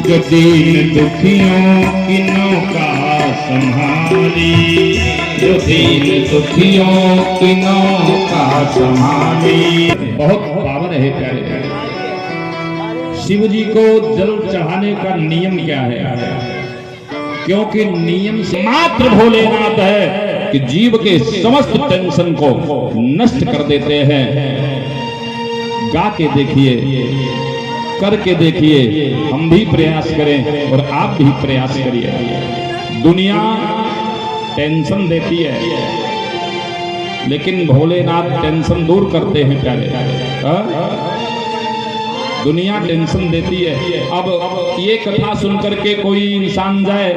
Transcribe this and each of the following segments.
जो दीन दुखियों की नौका संभाली, जो दीन दुखियों की नौका संभाली। बहुत पावर है प्यारे। शिव जी को जल चढ़ाने का नियम क्या है? क्योंकि नियम से मात्र भोलेनाथ है कि जीव के समस्त टेंशन को नष्ट कर देते हैं। गा के देखिए, करके देखिए, हम भी प्रयास करें और आप भी प्रयास करिए। दुनिया टेंशन देती है, लेकिन भोलेनाथ टेंशन दूर करते हैं प्यारे। दुनिया टेंशन देती है। अब ये कथा सुनकर के कोई इंसान जाए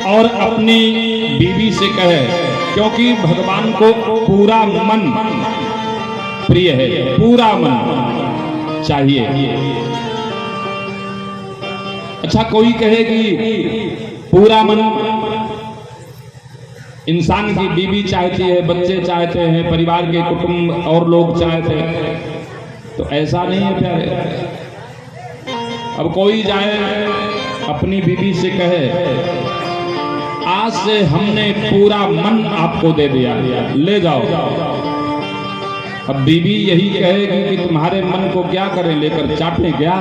और अपनी बीवी से कहे, क्योंकि भगवान को पूरा मन प्रिय है, पूरा मन चाहिए। अच्छा, कोई कहे कि पूरा मन इंसान की बीवी चाहती है, बच्चे चाहते हैं, परिवार के कुटुंब और लोग चाहते हैं, तो ऐसा नहीं है प्यारे। अब कोई जाए अपनी बीवी से कहे, आज से हमने पूरा मन आपको दे दिया, ले जाओ। अब बीवी यही कहेगी कि तुम्हारे मन को क्या करें, लेकर चाटे क्या?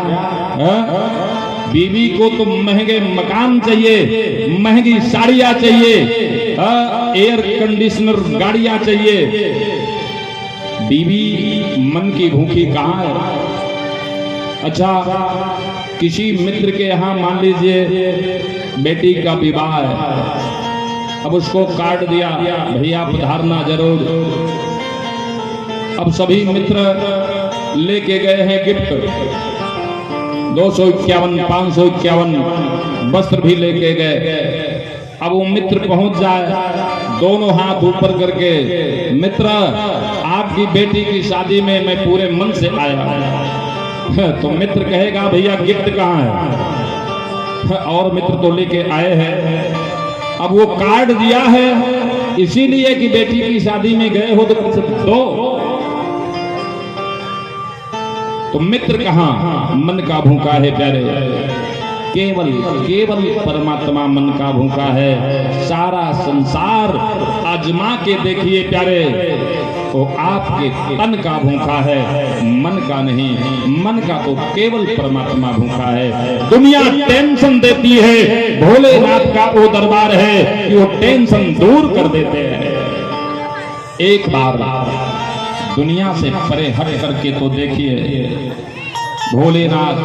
बीवी को तो महंगे मकान चाहिए, महंगी साड़ियां चाहिए, एयर कंडीशनर गाड़ियां चाहिए। बीवी मन की भूखी कहाँ है? अच्छा, किसी मित्र के यहाँ मान लीजिए बेटी का विवाह है, अब उसको कार्ड दिया, भैया पधारना जरूर। अब सभी मित्र लेके गए हैं गिफ्ट, 251, 551 वस्त्र भी लेके गए। अब वो मित्र पहुंच जाए, दोनों हाथ ऊपर करके, मित्र आपकी बेटी की शादी में मैं पूरे मन से आया। तो मित्र कहेगा, भैया गिफ्ट कहाँ है? और मित्र तो लेके आए हैं। अब वो कार्ड दिया है इसीलिए कि बेटी की शादी में गए हो तो कुछ दो। तो मित्र कहाँ? मन का भूखा है प्यारे। केवल केवल परमात्मा मन का भूखा है। सारा संसार आजमा के देखिए प्यारे, तो आपके तन का भूखा है, मन का नहीं। मन का तो केवल परमात्मा भूखा है। दुनिया टेंशन देती है, भोलेनाथ का वो दरबार है कि वो टेंशन दूर कर देते हैं। एक बार दुनिया से परे हट करके तो देखिए, भोलेनाथ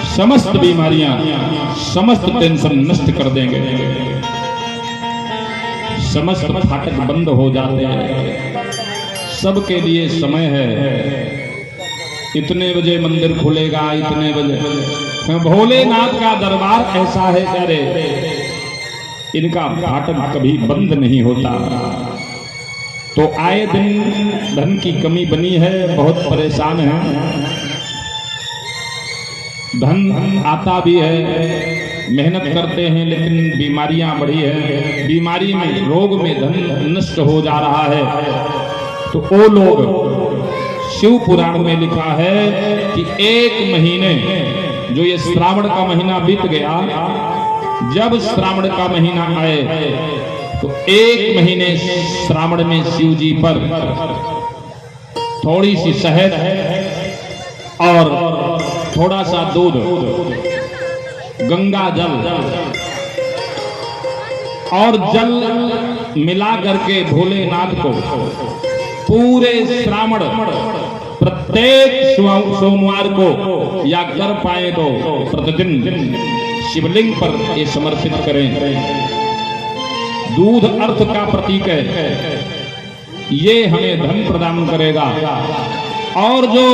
समस्त बीमारियां, समस्त टेंशन नष्ट कर देंगे। समस्त फाटक बंद हो जाते हैं। सबके लिए समय है, इतने बजे मंदिर खुलेगा, इतने बजे। भोलेनाथ का दरबार ऐसा है प्यारे, इनका फाटक कभी बंद नहीं होता। तो आए दिन धन की कमी बनी है, बहुत परेशान है। धन आता भी है, मेहनत करते हैं, लेकिन बीमारियां बढ़ी है। बीमारी में, रोग में धन नष्ट हो जा रहा है। तो वो लोग, शिव पुराण में लिखा है कि एक महीने, जो ये श्रावण का महीना बीत गया, जब श्रावण का महीना आए तो एक महीने श्रावण में शिव जी पर थोड़ी सी शहद और थोड़ा सा दूध, गंगा जल और जल मिला करके भोलेनाथ को पूरे श्रावण प्रत्येक सोमवार को या कर पाए तो प्रतिदिन शिवलिंग पर ये समर्पित करें। दूध अर्थ का प्रतीक है, ये हमें धन प्रदान करेगा। और जो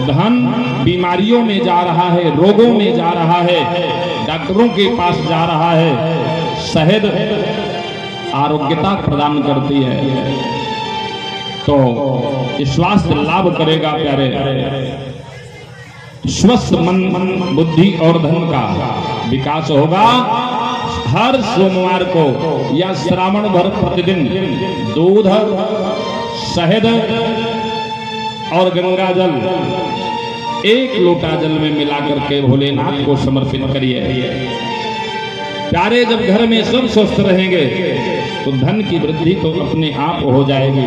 धन बीमारियों में जा रहा है, रोगों में जा रहा है, डॉक्टरों के पास जा रहा है, शहद आरोग्यता प्रदान करती है, तो स्वास्थ्य लाभ करेगा प्यारे। स्वस्थ मन, बुद्धि और धन का विकास होगा। हर सोमवार को या श्रावण भर प्रतिदिन दूध, शहद और गंगा जल एक लोटा जल में मिलाकर के भोलेनाथ को समर्पित करिए। प्यारे, जब घर में सब स्वस्थ रहेंगे तो धन की वृद्धि तो अपने आप हो जाएगी।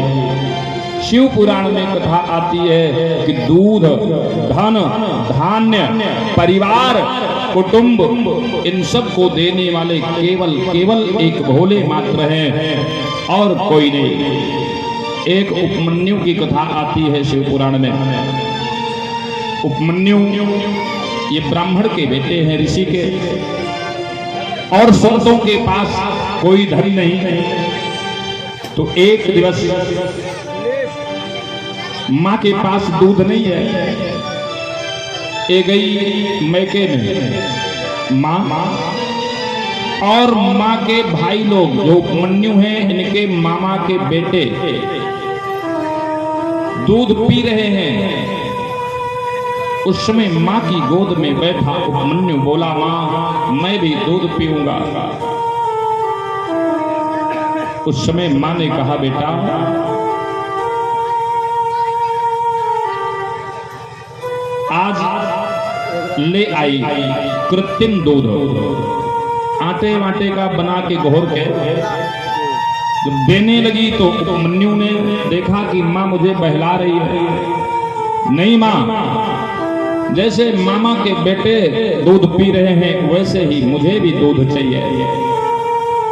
शिव पुराण में कथा आती है कि दूध, धन, धान्य, परिवार, कुटुंब, इन सब को देने वाले केवल एक भोले मात्र हैं और कोई नहीं। एक उपमन्यु की कथा आती है शिव पुराण में। उपमन्यु ये ब्राह्मण के बेटे हैं, ऋषि के, और संतों के पास कोई धन नहीं। तो एक दिवस माँ के पास दूध नहीं है, ये गई मैके में माँ, और माँ के भाई लोग जो उपमन्यु हैं, इनके मामा के बेटे दूध पी रहे हैं। उस समय माँ की गोद में बैठा उपमन्यु बोला, माँ मैं भी दूध पीऊंगा। उस समय माँ ने कहा, बेटा आज ले आई कृत्रिम दूध, आटे वाटे का बना के घोर के जब देने लगी तो उपमन्यु ने देखा कि माँ मुझे बहला रही है। नहीं माँ, जैसे मामा के बेटे दूध पी रहे हैं वैसे ही मुझे भी दूध चाहिए,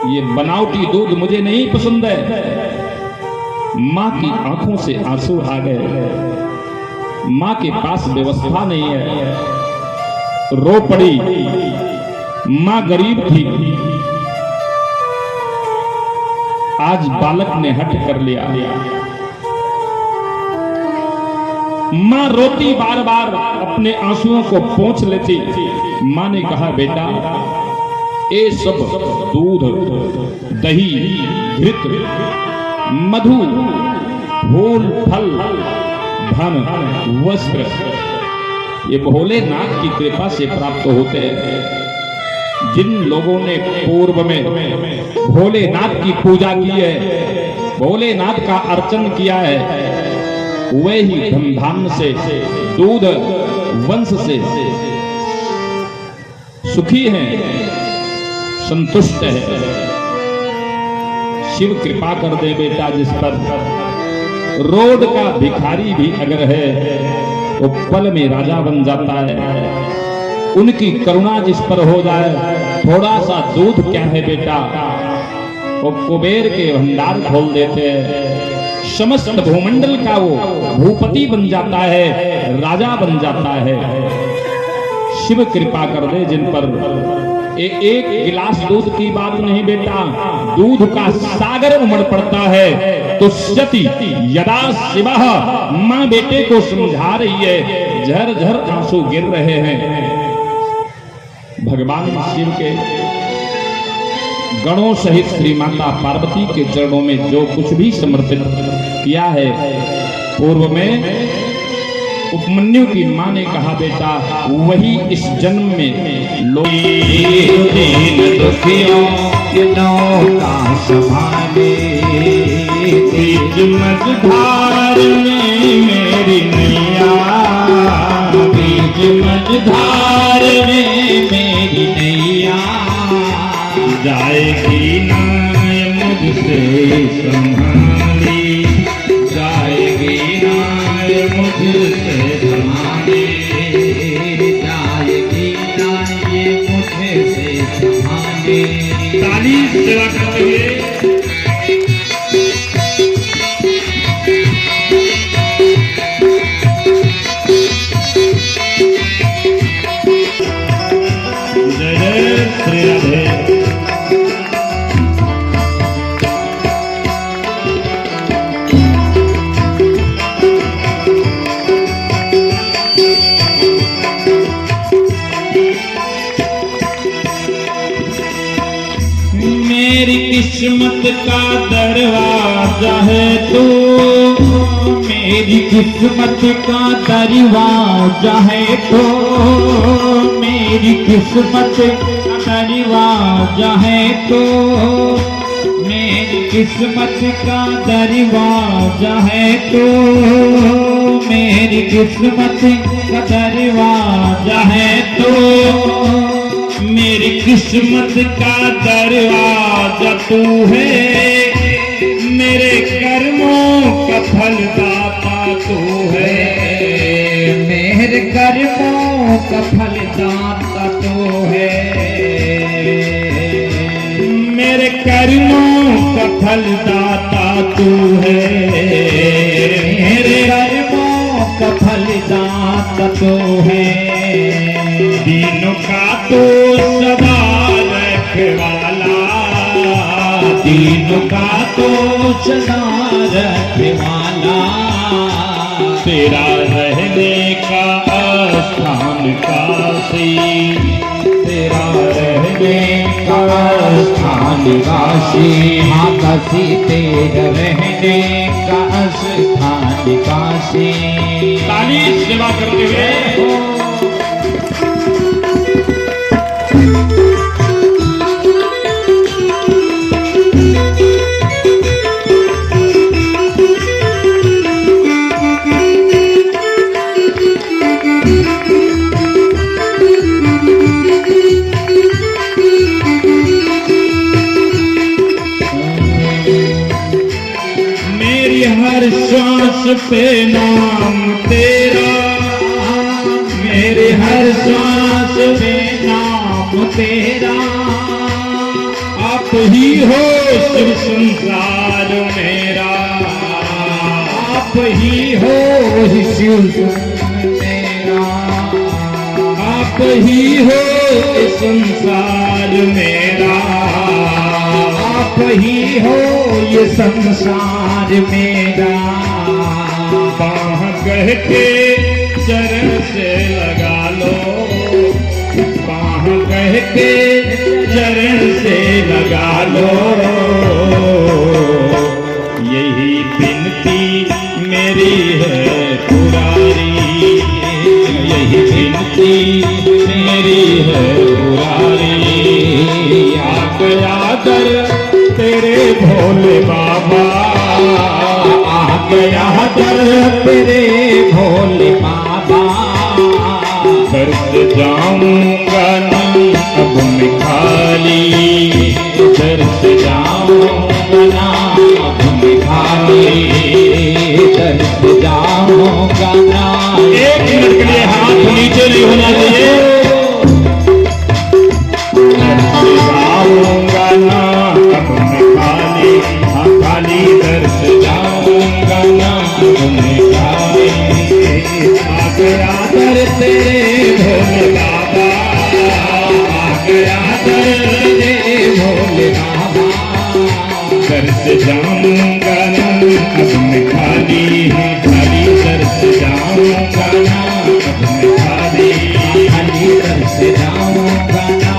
ये बनावटी दूध मुझे नहीं पसंद है। माँ की आंखों से आंसू आ गए। माँ के पास व्यवस्था नहीं है, रो पड़ी। माँ गरीब थी, आज बालक ने हठ कर लिया। माँ रोती बार बार अपने आंसुओं को पोंछ लेती। माँ ने कहा, बेटा ये सब दूध, दही, घृत, मधु, फूल, फल, धन, वस्त्र ये भोलेनाथ की कृपा से प्राप्त होते हैं। जिन लोगों ने पूर्व में भोलेनाथ की पूजा की है, भोलेनाथ का अर्चन किया है, वे ही धन धान्य से, दूध, वंश से सुखी हैं, संतुष्ट है। शिव कृपा कर दे बेटा, जिस पर रोड का भिखारी भी अगर है वो पल में राजा बन जाता है। उनकी करुणा जिस पर हो जाए, थोड़ा सा दूध क्या है बेटा, वो कुबेर के भंडार खोल देते हैं। समस्त भूमंडल का वो भूपति बन जाता है, राजा बन जाता है। शिव कृपा कर दे जिन पर। एक गिलास दूध की बात नहीं बेटा, दूध का सागर उमड़ पड़ता है। तो सती यदा शिवः, माँ बेटे को समझा रही है, झर झर आंसू गिर रहे हैं। भगवान शिव के गणों सहित श्री माता पार्वती के चरणों में जो कुछ भी समर्पित किया है, पूर्व में उपमन्यु की माँ ने कहा, बेटा वही इस जन्म में लोग बीच मझधार में मेरी नैया, बीच मझधार में मेरी नैया, जाएगी ना मुझसे संभाली, जाएगी ना मुझसे संभाली, जाएगी ना ये मुझसे संभाली। ताली सेवा करेंगे। मेरी किस्मत का दरवाजा है तू, मेरी किस्मत का दरवाजा है तू, मेरी किस्मत का दरवाजा है तू, मेरी किस्मत का दरवाजा है तू, मेरी किस्मत का दरवाजा है तो मेरी किस्मत का दरवाजा तू है, मेरे कर्मों का फलदाता तू है, मेरे कर्मों का फलदाता तू है, मेरे कर्मों का फलदाता तू है, मेरे कर्मों का फलदाता तू है, दीनों का तो सदा रखवाला, दीनों का तो सदा रखवाला, तेरा रहने का स्थान काशी, तेरा रहने का स्थान काशी, हाँ काशी तेरा रहने का स्थान काशी। ताली सेवा करते हुए हर श्वास पे नाम तेरा, मेरे हर श्वास पे नाम तेरा, आप ही हो शिव संसार मेरा, आप ही हो शिव मेरा, आप ही हो संसार मेरा, आप ही हो ये संसार मेरा। बाह कह के चरण से लगा लो, बाह कह के चरण से लगा लो, यही बिनती मेरी है पुरारी, यही बिनती मेरी है पुरारी, आ गया दर तेरे भोले बाबा, आ गया दर तेरे भोले बाबा, दर्द जाऊंगा ना अब मैं खाली, दर्द जाऊंगा ना अब मैं खाली, दर्द जाऊंगा ना। एक मिनट के लिए हाथ नीचे नहीं होना चाहिए, दर्द जाऊंगा ना अब मैं खाली, हाँ खाली दर्द जाऊंगा ना अब मैं खाली, आ गया दर तेरे भोले बाबा, आ गया दर तेरे भोले बाबा, दर्द जाऊंगा ना अब मैं खाली, खाली दर्द जाऊंगा ना अब मैं खाली, खाली दर्द जाऊंगा ना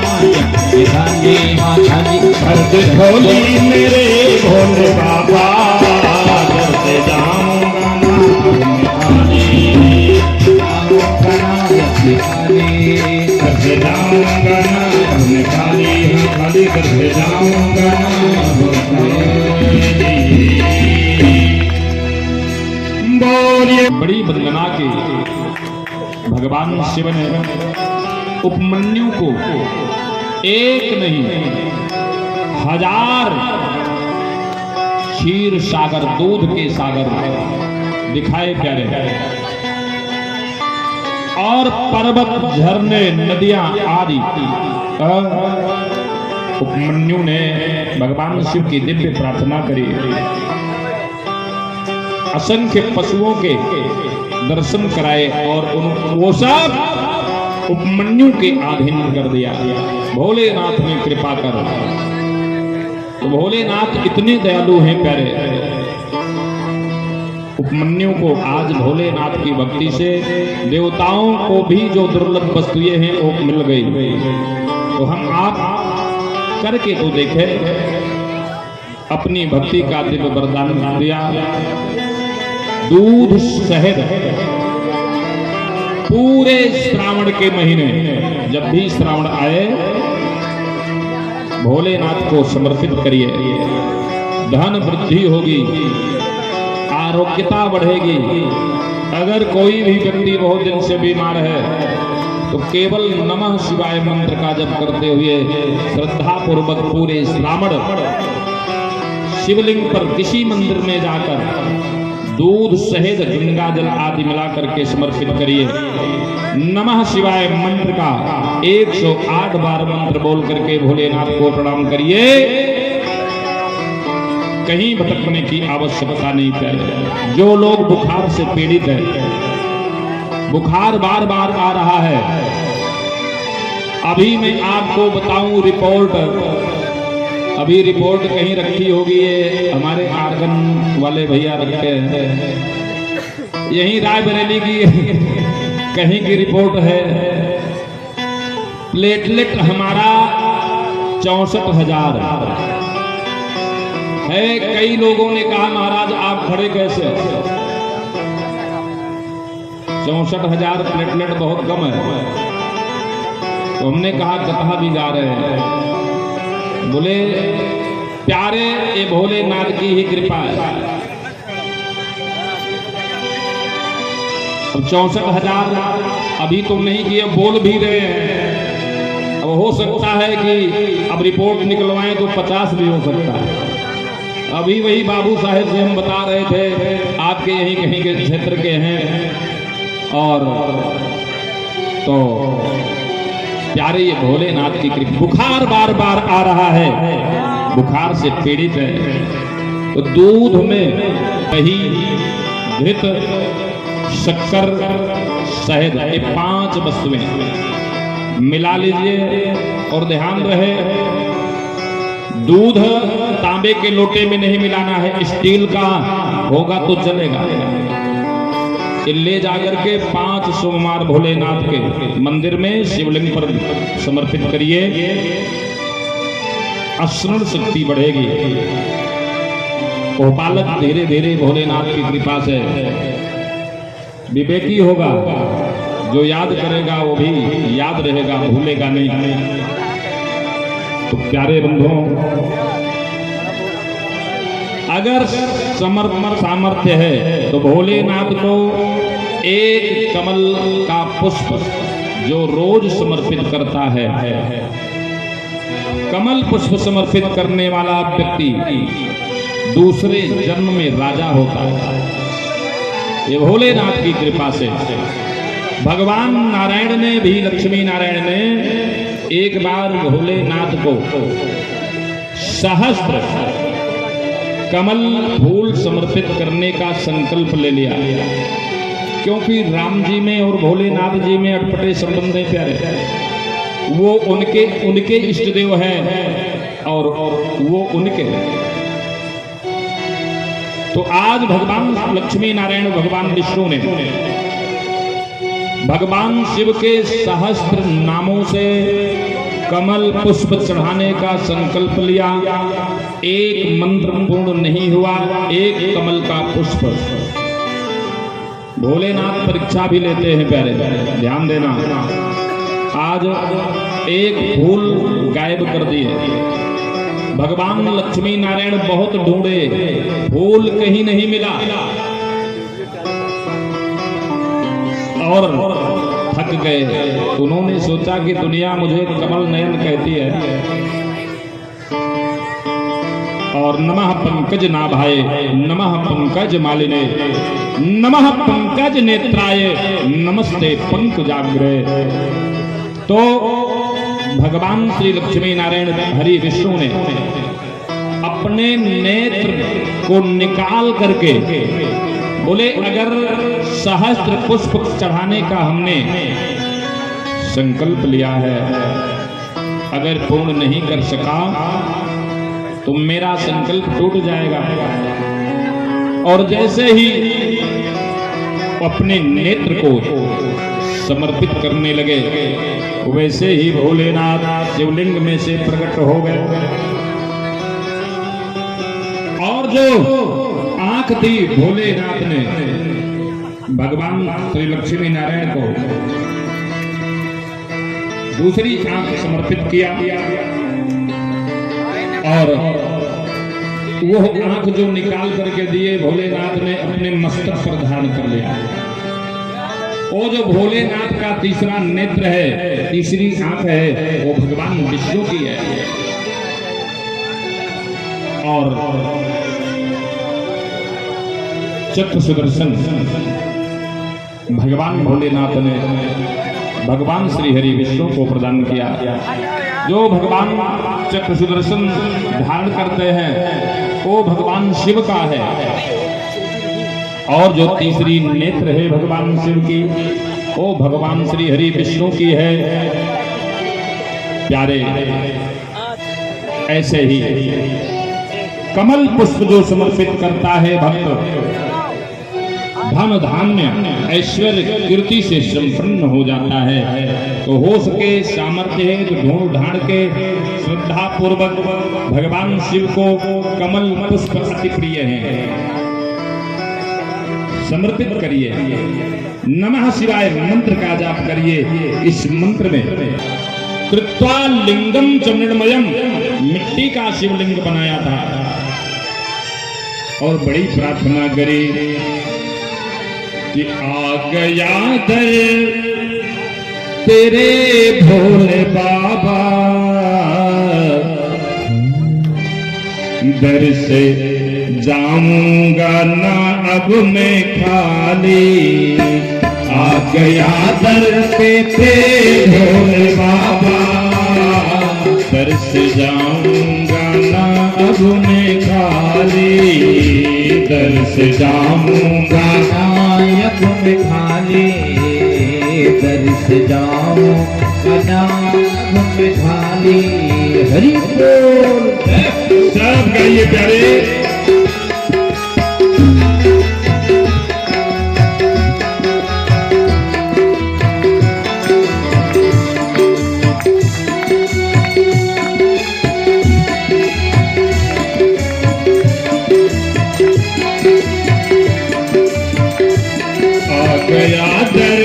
खाली, हाँ खाली दर्द झोली मेरे भोले बाबा, दर्द जाऊंगा ना अब मैं खाली, जाऊंगा ना खाली, दर्द जाऊंगा ना अब मैं खाली, हाँ खाली दर्द जाऊंगा ना अब मैं खाली। बोलिए बड़ी वंदना की भगवान शिव ने उपमन्यु को एक नहीं 1000 क्षीर सागर दूध के सागर दिखाए प्यारे, और पर्वत झरने नदियां आदि उपमन्यु ने भगवान शिव की दिव्य प्रार्थना करी, असंख्य पशुओं के दर्शन कराए और वो सब उपमन्यु के अधीन कर दिया। भोलेनाथ ने कृपा कर, तो भोलेनाथ इतने दयालु हैं प्यारे, उपमन्यु को आज भोलेनाथ की भक्ति से देवताओं को भी जो दुर्लभ वस्तुएं हैं वो मिल गई। तो हम आप करके तो देखे, अपनी भक्ति का दिव्य वरदान दिया। दूध शहद पूरे श्रावण के महीने, जब भी श्रावण आए भोलेनाथ को समर्पित करिए, धन वृद्धि होगी, आरोग्यता बढ़ेगी। अगर कोई भी व्यक्ति बहुत दिन से बीमार है तो केवल नमः शिवाय मंत्र का जप करते हुए श्रद्धा पूर्वक पूरे श्रावण शिवलिंग पर किसी मंदिर में जाकर दूध शहद गंगा जल आदि मिलाकर के समर्पित करिए। नमः शिवाय मंत्र का 108 बार मंत्र बोल करके भोलेनाथ को प्रणाम करिए। कहीं भटकने की आवश्यकता नहीं है। जो लोग बुखार से पीड़ित है, बुखार बार बार आ रहा है, अभी मैं आपको बताऊं रिपोर्ट, अभी रिपोर्ट कहीं रखी होगी, ये हमारे आर्गन वाले भैया रखे हैं, यहीं रायबरेली की कहीं की रिपोर्ट है। प्लेटलेट हमारा 64,000 है। कई लोगों ने कहा महाराज आप खड़े कैसे? 64,000 प्लेटलेट बहुत कम है। तो हमने कहा कथा भी गा रहे हैं। बोले प्यारे ये भोलेनाथ की ही कृपा है। अब 64,000 अभी तो नहीं किए, बोल भी रहे हैं। अब हो सकता है कि अब रिपोर्ट निकलवाएं तो 50 भी हो सकता है। अभी वही बाबू साहेब से हम बता रहे थे, आपके यहीं कहीं के क्षेत्र के हैं, और तो प्यारे ये भोलेनाथ की कृपा। बुखार बार बार आ रहा है, बुखार से पीड़ित है, तो दूध में दही, घृत, शक्कर, शहद, ये 5 वस्तुएं मिला लीजिए। और ध्यान रहे दूध तांबे के लोटे में नहीं मिलाना है, स्टील का होगा तो चलेगा। ले जाकर के 5 सोमवार भोलेनाथ के मंदिर में शिवलिंग पर समर्पित करिए। स्मरण शक्ति बढ़ेगी। वो बालक धीरे धीरे भोलेनाथ की कृपा से विवेकी होगा। जो याद करेगा वो भी याद रहेगा, भूलेगा नहीं। तो प्यारे बंधुओं, अगर सामर्थ्य है तो भोलेनाथ को एक कमल का पुष्प जो रोज समर्पित करता है, कमल पुष्प समर्पित करने वाला व्यक्ति दूसरे जन्म में राजा होता है। ये भोलेनाथ की कृपा से। भगवान नारायण ने भी, लक्ष्मी नारायण ने एक बार भोलेनाथ को सहस्त्र कमल फूल समर्पित करने का संकल्प ले लिया, क्योंकि राम जी में और भोलेनाथ जी में अटपटे संबंध है प्यारे। वो उनके इष्ट देव हैं और वो उनके। तो आज भगवान लक्ष्मी नारायण, भगवान विष्णु ने भगवान शिव के सहस्त्र नामों से कमल पुष्प चढ़ाने का संकल्प लिया। एक मंत्र पूर्ण नहीं हुआ, एक कमल का पुष्प। भोलेनाथ परीक्षा भी लेते हैं प्यारे, ध्यान देना। आज एक फूल गायब कर दिए। भगवान लक्ष्मी नारायण बहुत ढूंढे, फूल कहीं नहीं मिला और थक गए। उन्होंने सोचा कि दुनिया मुझे कमल नयन कहती है, और नमः पंकज नाभाए, नमः पंकज मालिने, नमः पंकज नेत्राय, नमस्ते पंकजाग्रे। तो भगवान श्री लक्ष्मी नारायण हरि विष्णु ने अपने नेत्र को निकाल करके बोले, अगर सहस्त्र पुष्प चढ़ाने का हमने संकल्प लिया है, अगर पूर्ण नहीं कर सका तो मेरा संकल्प टूट जाएगा। और जैसे ही अपने नेत्र को समर्पित करने लगे, वैसे ही भोलेनाथ शिवलिंग में से प्रकट हो गए। और जो आंख दी भोलेनाथ ने भगवान श्री लक्ष्मी नारायण को, दूसरी आंख समर्पित किया और वो आंख जो निकाल करके दिए भोलेनाथ ने अपने मस्तक पर धारण कर लिया। वो जो भोलेनाथ का तीसरा नेत्र है, तीसरी आंख है, वो भगवान विष्णु की है। और चक्र सुदर्शन भगवान भोलेनाथ ने भगवान श्री हरि विष्णु को प्रदान किया। जो भगवान चक्र सुदर्शन धारण करते हैं वो भगवान शिव का है। और जो तीसरी नेत्र है भगवान शिव की, वो भगवान श्री हरि विष्णु की है। प्यारे, ऐसे ही कमल पुष्प जो समर्पित करता है भक्त, धन धान्य ऐश्वर्य कीर्ति से संपन्न हो जाता है। तो हो सके सामर्थ्य है तो ढूंढ ढांड के श्रद्धा पूर्वक भगवान शिव को कमल पुष्प अति प्रिय है, समर्पित करिए। नमः शिवाय मंत्र का जाप करिए। इस मंत्र में कृत्वा लिंगम च मृण्मयम्, मिट्टी का शिवलिंग बनाया था और बड़ी प्रार्थना करी कि आ गया दर तेरे भोले बाबा, दर से जाऊंगा ना अब मैं खाली। आ गया दर पे तेरे भोले बाबा, दर से जाऊंगा ना अब मैं खाली। दर से जाऊंगा ना अब मैं खाली, दर से जाऊंगा ना अब मैं खाली। हरि बोल। सब गाइए प्यारे। गया दर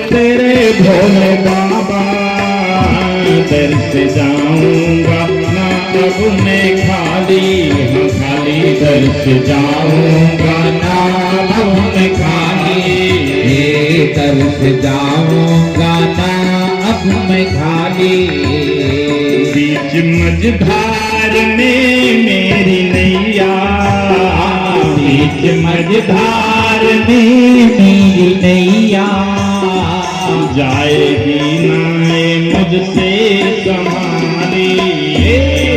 तेरे भोले बाबा, दर से जाऊंगा ना अब मैं खाली। हाँ खाली दर से जाऊंगा ना अब मैं खाली। दर से जाऊंगा ना अब मैं खाली। बीच मझधार में मेरी नैया, बीच मझधार में मेरी नैया, जाएगी नाए मुझसे संभाली।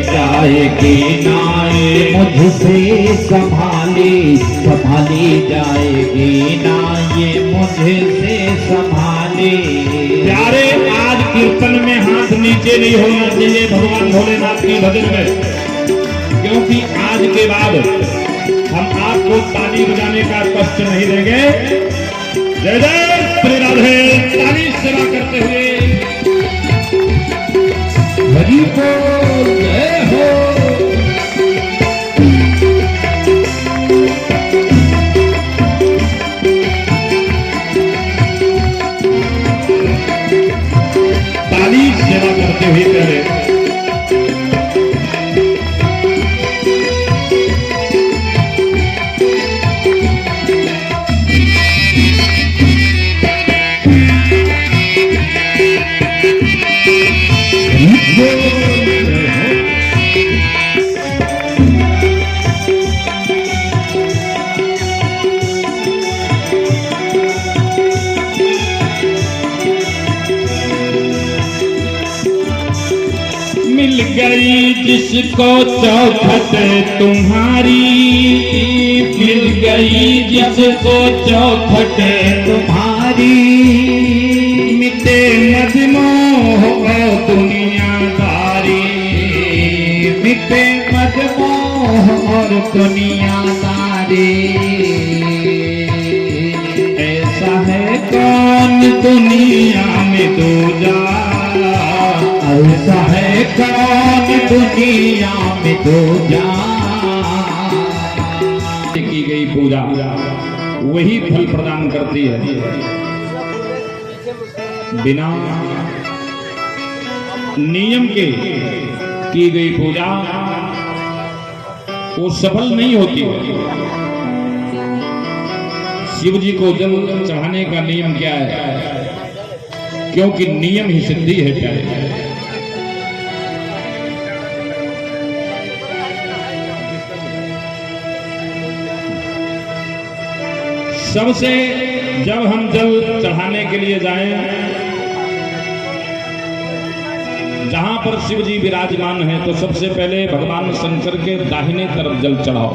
जाएगी नाए मुझसे संभाली, संभाली जाएगी नाए मुझसे संभाली। प्यारे, आज कीर्तन में हाथ नीचे नहीं होना चाहिए भगवान भोलेनाथ की भजन में, क्योंकि आज के बाद हम आपको ताली बजाने का कष्ट नहीं देंगे। जय जय श्री राधे। ताली सेवा करते हुए हरि बोल। जय हो। ताली सेवा करते हुए प्यारे, मिल गई जिसको चौखट तुम्हारी, मिल गई जिसको चौखट तुम्हारी। मिटे मजमोह दुनियादारी, मिटे मजमोह और दुनियादारी। ऐसा है कौन दुनिया में दूजा, ऐसा है कौन दुनिया में दूजा। की गई पूजा वही फल प्रदान करती है। बिना नियम के की गई पूजा वो सफल नहीं होती है। शिव जी को जल चढ़ाने का नियम क्या है? क्योंकि नियम ही सिद्धि है प्यारे। सबसे जब हम जल चढ़ाने के लिए जाएं, जहां पर शिव जी विराजमान हैं, तो सबसे पहले भगवान शंकर के दाहिने तरफ जल चढ़ाओ।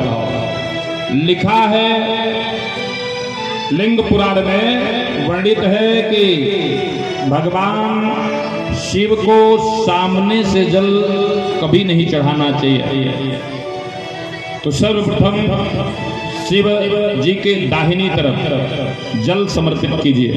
लिखा है लिंग पुराण में वर्णित है कि भगवान शिव को सामने से जल कभी नहीं चढ़ाना चाहिए। तो सर्वप्रथम शिव जी के दाहिनी तरफ जल समर्पित कीजिए।